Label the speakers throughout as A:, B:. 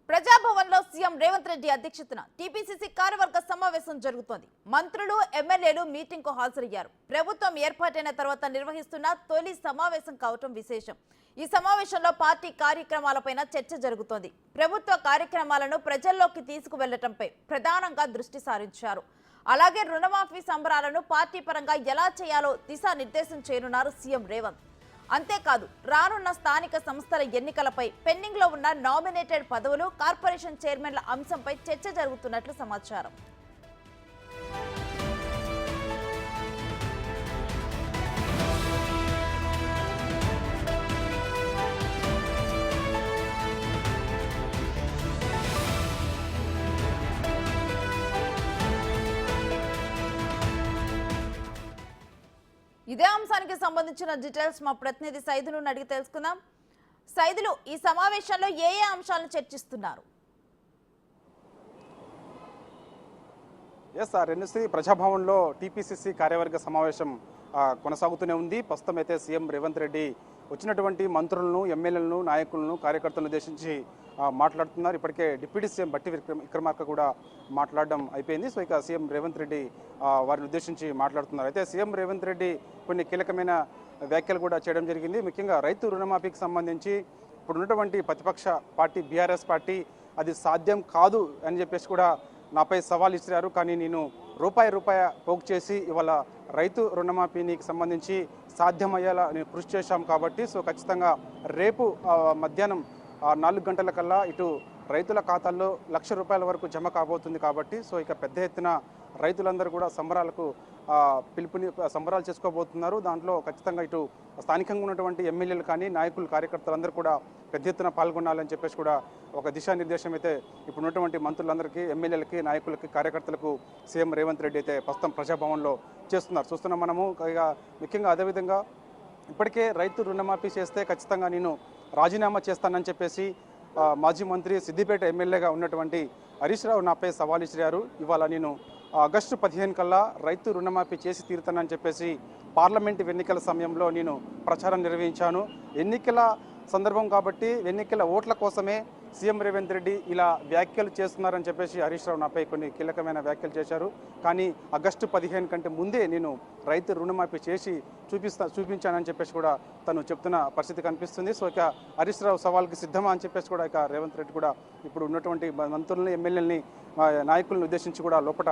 A: ప్రజాభవన్లో CM Revanth Reddy అధ్యక్షతన TPCC కార్యవర్గ సమావేశం జరుగుతోంది. మంత్రులు, ఎమ్మెల్యేలు మీటింగ్ కు హాజరయ్యారు. ప్రభుత్వం ఏర్పాటైన తర్వాత నిర్వహిస్తున్న తొలి సమావేశం కావటం విశేషం. ఈ సమావేశంలో పార్టీ కార్యక్రమాలపైన చర్చ జరుగుతోంది. ప్రభుత్వ కార్యక్రమాలను ప్రజల్లోకి తీసుకువెళ్లటంపై ప్రధానంగా దృష్టి సారించారు. అలాగే రుణమాఫీ సంబరాలను పార్టీ పరంగా ఎలా చేయాలో దిశానిర్దేశం చేయనున్నారు సీఎం రేవంత్. అంతేకాదు రానున్న స్థానిక సంస్థల ఎన్నికలపై పెండింగ్ లో ఉన్న నామినేటెడ్ పదవులు, కార్పొరేషన్ చైర్మన్ల అంశంపై చర్చ జరుగుతున్నట్లు సమాచారం. ఇదే అంశానికి సంబంధించిన డీటెయిల్స్ మా ప్రతినిధి సైదులు అడిగి తెలుసుకుందాం. సైదులు, ఈ సమావేశంలో ఏ అంశాలను చర్చిస్తున్నారు?
B: ఎన్ఎస్సీ ప్రజాభవన్లో టీపీసీసీ కార్యవర్గ సమావేశం కొనసాగుతూనే ఉంది. ప్రస్తుతం అయితే సీఎం రేవంత్ రెడ్డి వచ్చినటువంటి మంత్రులను, ఎమ్మెల్యేలను, నాయకులను, కార్యకర్తలను ఉద్దేశించి మాట్లాడుతున్నారు. ఇప్పటికే డిప్యూటీ సీఎం బట్టి విక్రమార్క కూడా మాట్లాడడం అయిపోయింది. సో ఇక సీఎం రేవంత్ రెడ్డి వారిని ఉద్దేశించి మాట్లాడుతున్నారు. అయితే సీఎం రేవంత్ రెడ్డి కొన్ని కీలకమైన వ్యాఖ్యలు కూడా చేయడం జరిగింది. ముఖ్యంగా రైతు రుణమాఫీకి సంబంధించి ఇప్పుడు ఉన్నటువంటి ప్రతిపక్ష పార్టీ బీఆర్ఎస్ పార్టీ అది సాధ్యం కాదు అని చెప్పేసి కూడా నాపై సవాల్ ఇచ్చారు. కానీ నేను రూపాయి పోగు చేసి ఇవాళ రైతు రుణమాఫీకి సంబంధించి సాధ్యమయ్యేలా నేను కృషి చేశాం కాబట్టి సో ఖచ్చితంగా రేపు మధ్యాహ్నం 4 గంటల కల్లా ఇటు రైతుల ఖాతాల్లో ₹1,00,000 వరకు జమ కాబోతుంది కాబట్టి సో ఇక పెద్ద ఎత్తున రైతులందరూ కూడా సంబరాలకు సంబరాలు చేసుకోబోతున్నారు. దాంట్లో ఖచ్చితంగా ఇటు స్థానికంగా ఉన్నటువంటి ఎమ్మెల్యేలు కానీ, నాయకులు, కార్యకర్తలందరూ కూడా పెద్ద ఎత్తున పాల్గొనాలని చెప్పేసి కూడా ఒక దిశానిర్దేశం అయితే ఇప్పుడు ఉన్నటువంటి మంత్రులందరికీ, ఎమ్మెల్యేలకి, నాయకులకి, కార్యకర్తలకు సీఎం రేవంత్ రెడ్డి అయితే ప్రస్తుతం ప్రజాభవన్లో చేస్తున్నారు. చూస్తున్నాం మనము. ఇక ముఖ్యంగా అదేవిధంగా ఇప్పటికే రైతు రుణమాఫీ చేస్తే ఖచ్చితంగా నేను రాజీనామా చేస్తానని చెప్పేసి మాజీ మంత్రి, సిద్దిపేట ఎమ్మెల్యేగా ఉన్నటువంటి హరీష్ రావు నాపై సవాల్ ఇచ్చారు. ఇవాళ నేను ఆగస్టు 15 కల్లా రైతు రుణమాఫీ చేసి తీరుతానని చెప్పేసి పార్లమెంటు ఎన్నికల సమయంలో నేను ప్రచారం నిర్వహించాను. ఎన్నికల సందర్భం కాబట్టి ఎన్నికల ఓట్ల కోసమే సీఎం రేవంత్ రెడ్డి ఇలా వ్యాఖ్యలు చేస్తున్నారని చెప్పేసి హరీష్ రావు నాపై కొన్ని కీలకమైన వ్యాఖ్యలు చేశారు. కానీ ఆగస్టు 15 కంటే ముందే నేను రైతు రుణమాఫీ చేసి చూపించానని చెప్పేసి కూడా తను చెప్తున్న పరిస్థితి కనిపిస్తుంది. సో ఇక హరీష్ రావు సవాల్కి సిద్ధమా అని చెప్పేసి కూడా ఇక రేవంత్ రెడ్డి కూడా ఇప్పుడు ఉన్నటువంటి మంత్రులని, ఎమ్మెల్యేలని, నాయకులను ఉద్దేశించి కూడా లోపల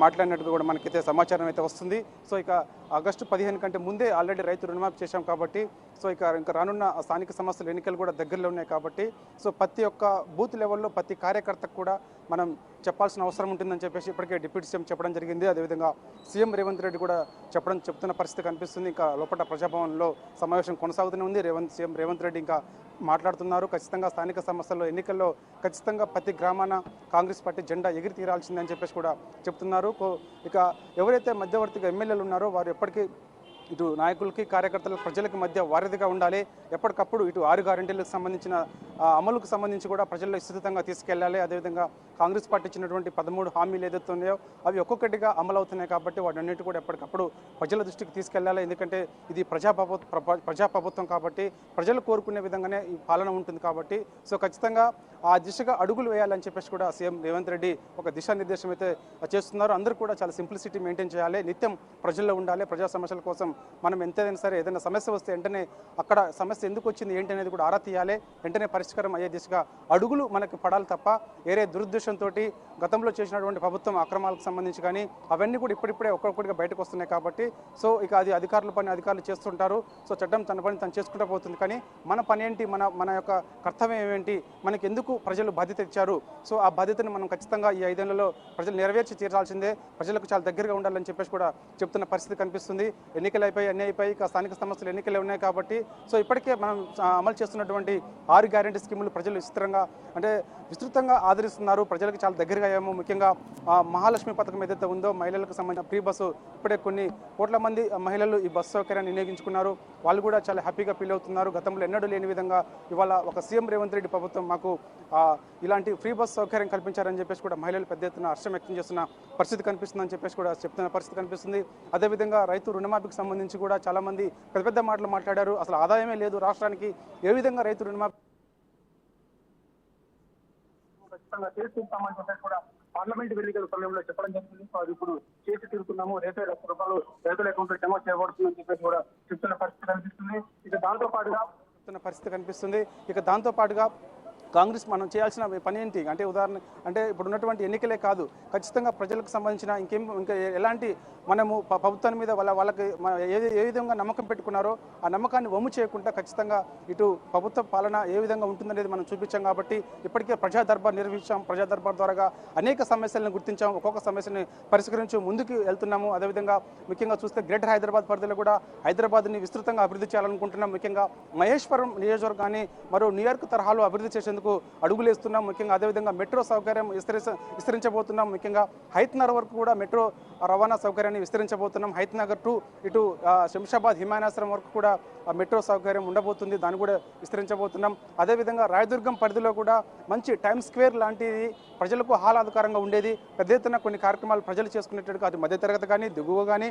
B: మాట్లాడినట్టుగా కూడా మనకైతే సమాచారం అయితే వస్తుంది. సో ఇక ఆగస్టు 15 కంటే ముందే ఆల్రెడీ రైతు రుణమాఫీ చేశాం కాబట్టి సో ఇంకా రానున్న స్థానిక సంస్థల ఎన్నికలు కూడా దగ్గరలో ఉన్నాయి కాబట్టి సో ప్రతి ఒక్క బూత్ లెవెల్లో ప్రతి కార్యకర్తకు కూడా మనం చెప్పాల్సిన అవసరం ఉంటుందని చెప్పేసి ఇప్పటికే డిప్యూటీ సీఎం చెప్పడం జరిగింది. అదేవిధంగా సీఎం రేవంత్ రెడ్డి కూడా చెప్తున్న పరిస్థితి కనిపిస్తుంది. ఇంకా లోపల ప్రజాభవన్లో సమావేశం కొనసాగుతూనే ఉంది. సీఎం రేవంత్ రెడ్డి ఇంకా మాట్లాడుతున్నారు. ఖచ్చితంగా స్థానిక సంస్థల్లో ఎన్నికల్లో ఖచ్చితంగా ప్రతి గ్రామాన కాంగ్రెస్ పార్టీ జెండా ఎగిరి తీరాల్సిందని చెప్పేసి కూడా చెప్తున్నారు. ఇక ఎవరైతే మధ్యవర్తిగా ఎమ్మెల్యేలు ఉన్నారో వారు ఎప్పటికీ ఇటు నాయకులకి, కార్యకర్తలకు, ప్రజలకు మధ్య వారధిగా ఉండాలి. ఎప్పటికప్పుడు ఇటు 6 గ్యారెంటీలకు సంబంధించిన అమలుకు సంబంధించి కూడా ప్రజల్లో విస్తృతంగా తీసుకెళ్లాలి. అదేవిధంగా కాంగ్రెస్ పార్టీ ఇచ్చినటువంటి 13 హామీలు ఏదైతే ఉన్నాయో అవి ఒక్కొక్కటిగా అమలు అవుతున్నాయి కాబట్టి వాటన్నిటి కూడా ఎప్పటికప్పుడు ప్రజల దృష్టికి తీసుకెళ్లాలి. ఎందుకంటే ఇది ప్రజాప్రభుత్వం కాబట్టి ప్రజలు కోరుకునే విధంగానే ఈ పాలన ఉంటుంది కాబట్టి సో ఖచ్చితంగా ఆ దిశగా అడుగులు వేయాలని చెప్పేసి కూడా సీఎం రేవంత్ రెడ్డి ఒక దిశానిర్దేశం అయితే చేస్తున్నారు. అందరూ కూడా చాలా సింప్లిసిటీ మెయింటైన్ చేయాలి, నిత్యం ప్రజల్లో ఉండాలి. ప్రజా సమస్యల కోసం మనం ఎంతైనా సరే ఏదైనా సమస్య వస్తే వెంటనే అక్కడ సమస్య ఎందుకు వచ్చింది ఏంటి అనేది కూడా ఆరా తీయాలి. వెంటనే పరిష్కారం అయ్యే దిశగా అడుగులు మనకు పడాలి తప్ప వేరే దురుద్దేశంతో గతంలో చేసినటువంటి ప్రభుత్వం అక్రమాలకు సంబంధించి కానీ అవన్నీ కూడా ఇప్పుడిప్పుడే ఒక్కొక్కటిగా బయటకు వస్తున్నాయి కాబట్టి సో ఇక అది అధికారుల పని అధికారులు చేస్తుంటారు. సో చట్టం తన పని తను చేసుకుంటూ పోతుంది. కానీ మన పని ఏంటి, మన యొక్క కర్తవ్యం ఏమిటి, మనకి ఎందుకు ప్రజలు బాధ్యత ఇచ్చారు, సో ఆ బాధ్యతను మనం ఖచ్చితంగా ఈ 5 ఏళ్లలో ప్రజలు నెరవేర్చి తీరాల్సిందే, ప్రజలకు చాలా దగ్గరగా ఉండాలని చెప్పేసి కూడా చెప్తున్న పరిస్థితి కనిపిస్తుంది. ఎన్నికలు అన్నీ అయిపోయి స్థానిక సంస్థలు ఎన్నికలు ఉన్నాయి కాబట్టి సో ఇప్పటికే మనం అమలు చేస్తున్నటువంటి 6 గ్యారెంటీ స్కీములు ప్రజలు విస్తృతంగా ఆదరిస్తున్నారు. ప్రజలకు చాలా దగ్గరగా అయ్యాము. ముఖ్యంగా మహాలక్ష్మి పథకం ఏదైతే ఉందో మహిళలకు సంబంధించిన ఫ్రీ బస్సు ఇప్పుడే కొన్ని కోట్ల మంది మహిళలు ఈ బస్సు సౌకర్యాన్ని వినియోగించుకున్నారు. వాళ్ళు కూడా చాలా హ్యాపీగా ఫీల్ అవుతున్నారు. గతంలో ఎన్నడూ లేని విధంగా ఇవాళ ఒక సీఎం రేవంత్ రెడ్డి ప్రభుత్వం మాకు ఇలాంటి ఫ్రీ బస్ సౌకర్యం కల్పించారని చెప్పేసి కూడా మహిళలు పెద్ద ఎత్తున హర్షం వ్యక్తం చేస్తున్న పరిస్థితి కనిపిస్తుందని చెప్పేసి కూడా చెప్తున్న పరిస్థితి కనిపిస్తుంది. అదేవిధంగా రైతు రుణమాఫీకి సంబంధించి కూడా చాలామంది పెద్ద మాటలు మాట్లాడారు. అసలు ఆదాయమే లేదు రాష్ట్రానికి, ఏ విధంగా రైతు రుణమాఫీ
C: ఖచ్చితంగా చేసి తీరుతామని చెప్పేసి కూడా పార్లమెంట్ ఎన్నికల సమయంలో చెప్పడం జరిగింది. సో అది ఇప్పుడు చేసి తీరుతున్నాము, 50 లక్షల రూపాయలు రైతుల అకౌంట్ లో జమ చేయబడుతుందని చెప్పేసి కూడా చెప్తున్న పరిస్థితి కనిపిస్తుంది. ఇక దాంతో పాటుగా
B: దాంతో పాటుగా కాంగ్రెస్ మనం చేయాల్సిన పని ఏంటి అంటే ఉదాహరణ అంటే ఇప్పుడు ఉన్నటువంటి ఎన్నికలే కాదు, ఖచ్చితంగా ప్రజలకు సంబంధించిన ఇంకా ఎలాంటి మనము ప్రభుత్వం మీద వాళ్ళకి ఏ విధంగా నమ్మకం పెట్టుకున్నారో ఆ నమ్మకాన్ని వమ్ము చేయకుండా ఖచ్చితంగా ఇటు ప్రభుత్వ పాలన ఏ విధంగా ఉంటుందనేది మనం చూపించాం. కాబట్టి ఇప్పటికే ప్రజా దర్బార్ నిర్వహించాం, ప్రజా దర్బార్ ద్వారా అనేక సమస్యలను గుర్తించాం, ఒక్కొక్క సమస్యని పరిష్కరించి ముందుకు వెళ్తున్నాము. అదేవిధంగా ముఖ్యంగా చూస్తే గ్రేటర్ హైదరాబాద్ పరిధిలో కూడా హైదరాబాద్ని విస్తృతంగా అభివృద్ధి చేయాలనుకుంటున్నాం. ముఖ్యంగా మహేశ్వరం నియోజకవర్గాన్ని మరో న్యూయార్క్ తరహాలో అభివృద్ధి చేసేందుకు అడుగులేస్తున్నాం. ముఖ్యంగా అదేవిధంగా మెట్రో సౌకర్యం విస్తరించబోతున్నాం. ముఖ్యంగా హైత్నగర్ వరకు కూడా మెట్రో రవాణా సౌకర్యాన్ని విస్తరించబోతున్నాం. హైత్నగర్ టు ఇటు శంషాబాద్ హిమాయనాశ్రమం వరకు కూడా మెట్రో సౌకర్యం ఉండబోతుంది, దాన్ని కూడా విస్తరించబోతున్నాం. అదేవిధంగా రాయదుర్గం పరిధిలో కూడా మంచి టైమ్ స్క్వేర్ లాంటిది ప్రజలకు ఆహ్లాదకరంగా ఉండేది, పెద్ద ఎత్తున కొన్ని కార్యక్రమాలు ప్రజలు చేసుకునేటట్టుగా అది మధ్యతరగతి కానీ దిగువ కానీ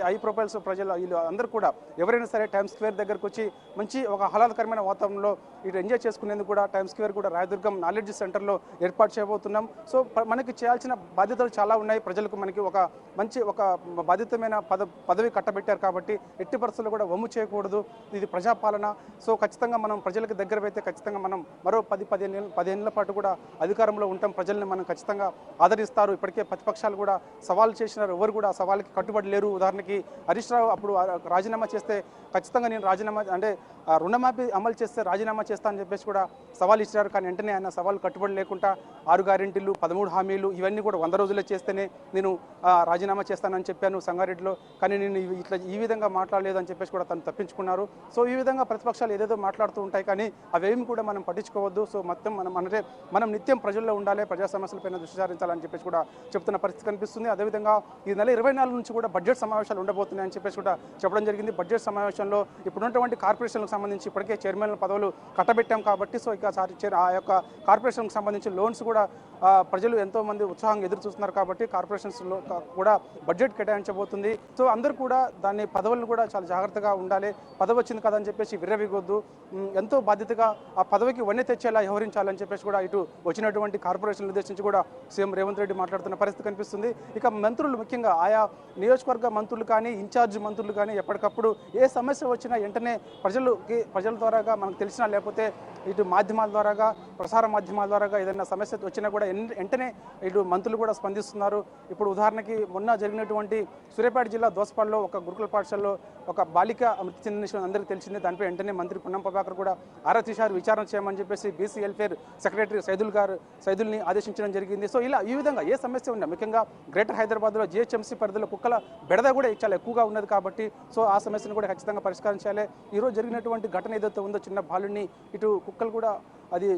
B: హై ప్రొఫైల్స్ ప్రజలు వీళ్ళు అందరూ కూడా ఎవరైనా సరే టైమ్ స్క్వేర్ దగ్గరకు వచ్చి మంచి ఒక ఆహ్లాదకరమైన వాతావరణంలో ఇటు ఎంజాయ్ చేసుకునేందుకు కూడా టైమ్ స్క్వేర్ కూడా రాయదుర్గం నాలెడ్జ్ సెంటర్లో ఏర్పాటు చేయబోతున్నాం. సో మనకి చేయాల్సిన బాధ్యతలు చాలా ఉన్నాయి. ప్రజలకు మనకి ఒక మంచి ఒక బాధ్యతమైన పదవి కట్టబెట్టారు కాబట్టి ఎట్టి పరిస్థితుల్లో కూడా వమ్ము చేయకూడదు, ఇది ప్రజాపాలన. సో ఖచ్చితంగా మనం ప్రజలకు దగ్గర అయితే ఖచ్చితంగా మనం మరో 10 ఏళ్ల పాటు కూడా అధికారంలో ఉంటాం. ప్రజల్ని మనం ఖచ్చితంగా ఆదరిస్తారు. ఇప్పటికే ప్రతిపక్షాలు కూడా సవాల్ చేసినారు, ఎవరు కూడా సవాల్కి కట్టుబడి లేరు. ఉదాహరణకి హరీష్ రావు అప్పుడు రాజీనామా చేస్తే ఖచ్చితంగా నేను రాజీనామా అంటే రుణమాఫీ అమలు చేస్తే రాజీనామా చేస్తా అని చెప్పేసి కూడా సవాల్ ఇచ్చారు. కానీ వెంటనే ఆయన సవాల్ కట్టుబడి లేకుండా 6 గ్యారెంటీలు 13 హామీలు ఇవన్నీ కూడా 100 రోజుల్లో చేస్తేనే నేను రాజీనామా చేస్తానని చెప్పాను సంగారెడ్డిలో. కానీ నేను ఈ విధంగా మాట్లాడలేదు అని చెప్పేసి కూడా తను తప్పించుకున్నారు. సో ఈ విధంగా ప్రతిపక్షాలు ఏదేదో మాట్లాడుతూ ఉంటాయి, కానీ అవేమి కూడా మనం పట్టించుకోవద్దు. సో మొత్తం మనం నిత్యం ప్రజల్లో ఉండాలి, ప్రజా సమస్యలపైన దృష్టి సారించాలని చెప్పేసి కూడా చెప్తున్న పరిస్థితి కనిపిస్తుంది. అదేవిధంగా ఈ నెల 24 నుంచి కూడా బడ్జెట్ సమావేశాలు ఉండబోతున్నాయని చెప్పేసి కూడా చెప్పడం జరిగింది. బడ్జెట్ సమావేశంలో ఇప్పుడున్నటువంటి కార్పొరేషన్లకు సంబంధించి ఇప్పటికే చైర్మన్ పదవులు కట్టబెట్టాం కాబట్టి సో ఇక ఆ యొక్క కార్పొరేషన్కి సంబంధించి లోన్స్ కూడా ప్రజలు ఎంతోమంది ఉత్సాహంగా ఎదురు చూస్తున్నారు కాబట్టి కార్పొరేషన్స్లో కూడా బడ్జెట్ కేటాయించబోతుంది. సో అందరూ కూడా దాన్ని పదవులను కూడా చాలా జాగ్రత్తగా ఉండాలి. పదవి వచ్చింది కదా అని చెప్పేసి విర్రవీగొద్దు, ఎంతో బాధ్యతగా ఆ పదవికి వన్నె తెచ్చేలా వ్యవహరించాలని చెప్పేసి కూడా ఇటు వచ్చినటువంటి కార్పొరేషన్లు ఉద్దేశించి కూడా సీఎం రేవంత్ రెడ్డి మాట్లాడుతున్న పరిస్థితి కనిపిస్తుంది. ఇక మంత్రులు ముఖ్యంగా ఆయా నియోజకవర్గ మంత్రులు కానీ ఇన్ఛార్జ్ మంత్రులు కానీ ఎప్పటికప్పుడు ఏ సమస్య వచ్చినా వెంటనే ప్రజల ద్వారాగా మనకు తెలిసినా లేకపోతే ఇటు మాధ్యమాల ద్వారాగా ప్రసార మాధ్యమాల ద్వారాగా ఏదైనా సమస్య వచ్చినా కూడా వెంటనే ఇటు మంత్రులు కూడా స్పందిస్తున్నారు. ఇప్పుడు ఉదాహరణకి మొన్న జరిగినటువంటి సూర్యాపేట జిల్లా దోసపాడులో ఒక గురుకుల పాఠశాలలో ఒక బాలిక మృతి చెందిన విషయం అందరికీ తెలిసిందే. దానిపై వెంటనే మంత్రి పొన్నం ప్రభాకర్ కూడా ఆరా తీశారు, విచారణ చేయమని చెప్పేసి బీసీ వెల్ఫేర్ సెక్రటరీ సైదుల్ని ఆదేశించడం జరిగింది. సో ఈ విధంగా ఏ సమస్య ఉన్నా ముఖ్యంగా గ్రేటర్ హైదరాబాద్లో జిహెచ్ఎంసీ పరిధిలో కుక్కల బెడద కూడా చాలా ఎక్కువగా ఉన్నది కాబట్టి సో ఆ సమస్యను కూడా ఖచ్చితంగా పరిష్కరించాలి. ఈరోజు జరిగినటువంటి ఘటన ఏదైతే ఉందో చిన్న బాలుడిని ఇటు కుక్కలు కూడా అది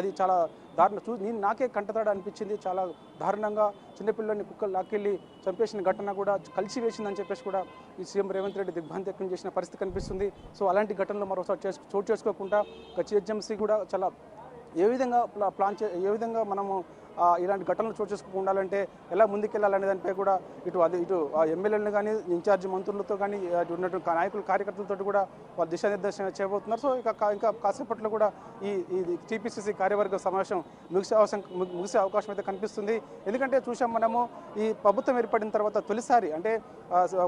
B: చాలా దారుణ నాకే కంటతడ అనిపించింది. చాలా దారుణంగా చిన్నపిల్లల్ని కుక్కలు లాక్కెళ్ళి చంపేసిన ఘటన కూడా కలిసి వేసిందని చెప్పేసి కూడా ఈ సీఎం రేవంత్ రెడ్డి దిగ్భ్రాంతి వ్యక్తం చేసిన పరిస్థితి కనిపిస్తుంది. సో అలాంటి ఘటనలు మరోసారి చోటు చేసుకోకుండా జిహెచ్ఎంసీ కూడా చాలా ఏ విధంగా మనము ఇలాంటి ఘటనలు చోటు చేసుకోకుండా ఉండాలంటే ఎలా ముందుకెళ్లాలనే దానిపై కూడా ఇటు ఎమ్మెల్యేలను కానీ ఇన్ఛార్జ్ మంత్రులతో కానీ ఉన్నటువంటి నాయకులు కార్యకర్తలతో కూడా వాళ్ళు దిశానిర్దేశం చేయబోతున్నారు. సో ఇంకా కాసేపట్లో కూడా ఈ టీపీసీసీ కార్యవర్గ సమావేశం ముగిసే అవకాశం అయితే కనిపిస్తుంది. ఎందుకంటే చూసాం మనము ఈ ప్రభుత్వం ఏర్పడిన తర్వాత తొలిసారి అంటే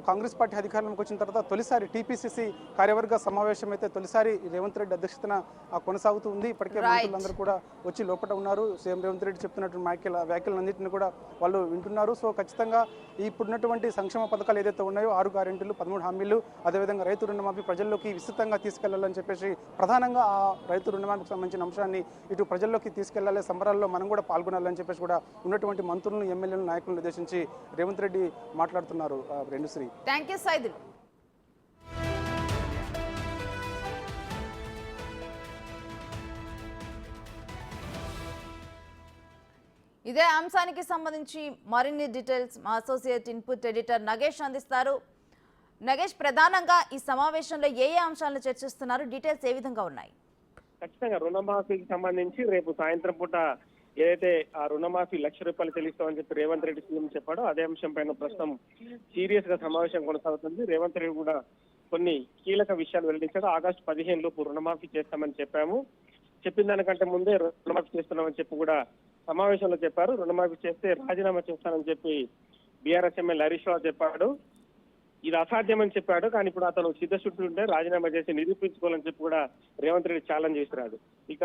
B: కాంగ్రెస్ పార్టీ అధికారంలోకి వచ్చిన తర్వాత తొలిసారి టీపీసీసీ కార్యవర్గ సమావేశం అయితే తొలిసారి రేవంత్ రెడ్డి అధ్యక్షతన కొనసాగుతూ ఉంది. ఇప్పటికే మంత్రులందరూ కూడా వచ్చి లోపల ఉన్నారు. సీఎం రేవంత్ రెడ్డి చెప్తున్నట్టు వ్యాఖ్యలన్నింటినీ కూడా వాళ్ళు వింటున్నారు. సో ఖచ్చితంగా ఇప్పుడున్నటువంటి సంక్షేమ పథకాలు ఏదైతే ఉన్నాయో 6 గ్యారెంటీలు 13 హామీలు అదేవిధంగా రైతు రుణమాఫీ ప్రజల్లోకి విస్తృతంగా తీసుకెళ్లాలని చెప్పేసి ప్రధానంగా ఆ రైతు రుణమాఫీకి సంబంధించిన అంశాన్ని ఇటు ప్రజల్లోకి తీసుకెళ్లాలి, సంబరాల్లో మనం కూడా పాల్గొనాలని చెప్పేసి కూడా ఉన్నటువంటి మంత్రులను ఎమ్మెల్యేలు నాయకులను ఉద్దేశించి రేవంత్ రెడ్డి మాట్లాడుతున్నారు. రెండుశ్రీ
A: థ్యాంక్ యూ సైదుల్. ఇదే అంశానికి సంబంధించి మరిన్ని డీటెయిల్స్ మా అసోసియేట్ ఇన్పుట్ ఎడిటర్ నగేష్ అందిస్తారు. నగేష్, ప్రధానంగా ఈ సమావేశంలో ఏ అంశాలను చర్చిస్తున్నారు, డీటెయిల్స్ ఏ విధంగా ఉన్నాయి?
D: ఖచ్చితంగా రుణమాఫీకి సంబంధించి రేపు సాయంత్రం పూట ఏదైతే ఆ రుణమాఫీ ₹1,00,000 చెల్లిస్తామని చెప్పి రేవంత్ రెడ్డి సీఎం చెప్పాడో అదే అంశం పైన ప్రస్తుతం సీరియస్ గా సమావేశం కొనసాగుతుంది. రేవంత్ రెడ్డి కూడా కొన్ని కీలక విషయాలు వెల్లడించాడు. ఆగస్టు 15 లోపు రుణమాఫీ చేస్తామని చెప్పాము. చెప్పిన దానికంటే ముందే రుణమాఫీ చేస్తున్నామని చెప్పి కూడా సమావేశంలో చెప్పారు. రుణమాఫీ చేస్తే రాజీనామా చేస్తానని చెప్పి బీఆర్ఎస్ ఎమ్మెల్యే హరీష్ రావు చెప్పాడు. ఇది అసాధ్యమని చెప్పాడు. కానీ ఇప్పుడు అతను సిద్ధశుద్ధి ఉంటే రాజీనామా చేసి నిరూపించుకోవాలని చెప్పి కూడా రేవంత్ రెడ్డి ఛాలెంజ్ చేస్తున్నాడు. ఇక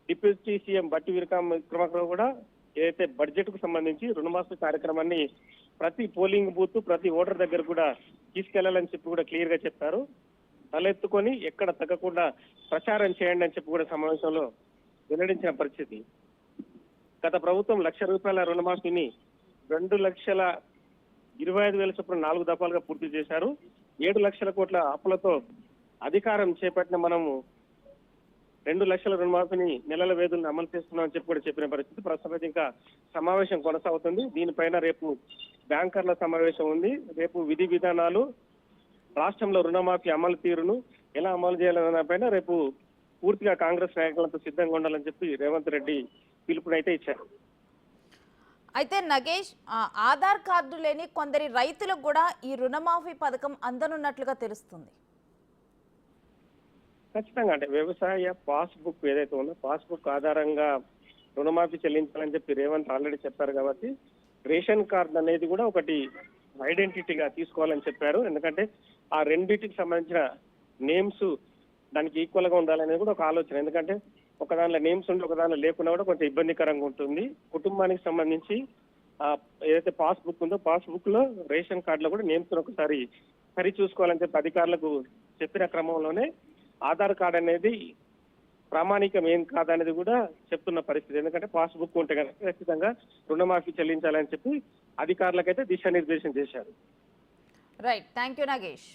D: డిప్యూటీ సీఎం బట్టి విక్రమార్క కూడా ఏదైతే బడ్జెట్ కు సంబంధించి రుణమాఫీ కార్యక్రమాన్ని ప్రతి పోలింగ్ బూత్ ప్రతి ఓటర్ దగ్గర కూడా తీసుకెళ్లాలని చెప్పి కూడా క్లియర్ గా చెప్పారు. తలెత్తుకొని ఎక్కడ తగ్గకుండా ప్రచారం చేయండి అని చెప్పి కూడా సమావేశంలో వెల్లడించిన పరిస్థితి. గత ప్రభుత్వం ₹1,00,000 రుణమాఫీని 2,25,000 చొప్పున 4 దఫాలుగా పూర్తి చేశారు. 7 లక్షల కోట్ల అప్పులతో అధికారం చేపట్టిన మనము 2 లక్షల రుణమాఫీని నెలల వేదులను అమలు చేస్తున్నామని చెప్పి కూడా చెప్పిన పరిస్థితి. ప్రస్తుతం ఇంకా సమావేశం కొనసాగుతుంది. దీనిపైన రేపు బ్యాంకర్ల సమావేశం ఉంది. రేపు విధి విధానాలు, రాష్ట్రంలో రుణమాఫీ అమలు తీరును ఎలా అమలు చేయాలన్న దానిపైన రేపు పూర్తిగా కాంగ్రెస్ నాయకులతో సిద్ధంగా ఉండాలని చెప్పి రేవంత్ రెడ్డి పిలుపునైతే ఇచ్చారు.
A: అయితే నగేష్, ఆధార్ కార్డు లేని కొందరి రైతులకు కూడా ఈ రుణమాఫీ పథకం అందనున్నట్లుగా తెలుస్తుంది.
D: ఖచ్చితంగా అంటే వ్యవసాయ పాస్బుక్ ఏదైతే ఉందో పాస్బుక్ ఆధారంగా రుణమాఫీ చెల్లించాలని చెప్పి రేవంత్ ఆల్రెడీ చెప్పారు. కాబట్టి రేషన్ కార్డు అనేది కూడా ఒకటి ఐడెంటిటీగా తీసుకోవాలని చెప్పారు. ఎందుకంటే ఆ రెండింటికి సంబంధించిన నేమ్స్ దానికి ఈక్వల్ గా ఉండాలనేది కూడా ఒక ఆలోచన. ఎందుకంటే ఒక దానిలో నేమ్స్ ఉండి ఒక దానిలో లేకున్నా కూడా కొంచెం ఇబ్బందికరంగా ఉంటుంది. కుటుంబానికి సంబంధించి ఏదైతే పాస్బుక్ ఉందో పాస్బుక్ లో రేషన్ కార్డులో కూడా నేమ్స్ ఒకసారి సరి చూసుకోవాలని చెప్పి అధికారులకు చెప్పిన క్రమంలోనే ఆధార్ కార్డ్ అనేది ప్రామాణికం ఏం కాదనేది కూడా చెప్తున్న పరిస్థితి. ఎందుకంటే పాస్బుక్ ఉంటే కనుక ఖచ్చితంగా రుణమాఫీ చెల్లించాలని చెప్పి అధికారులకైతే దిశానిర్దేశం చేశారు.
A: Right, thank you Nagesh.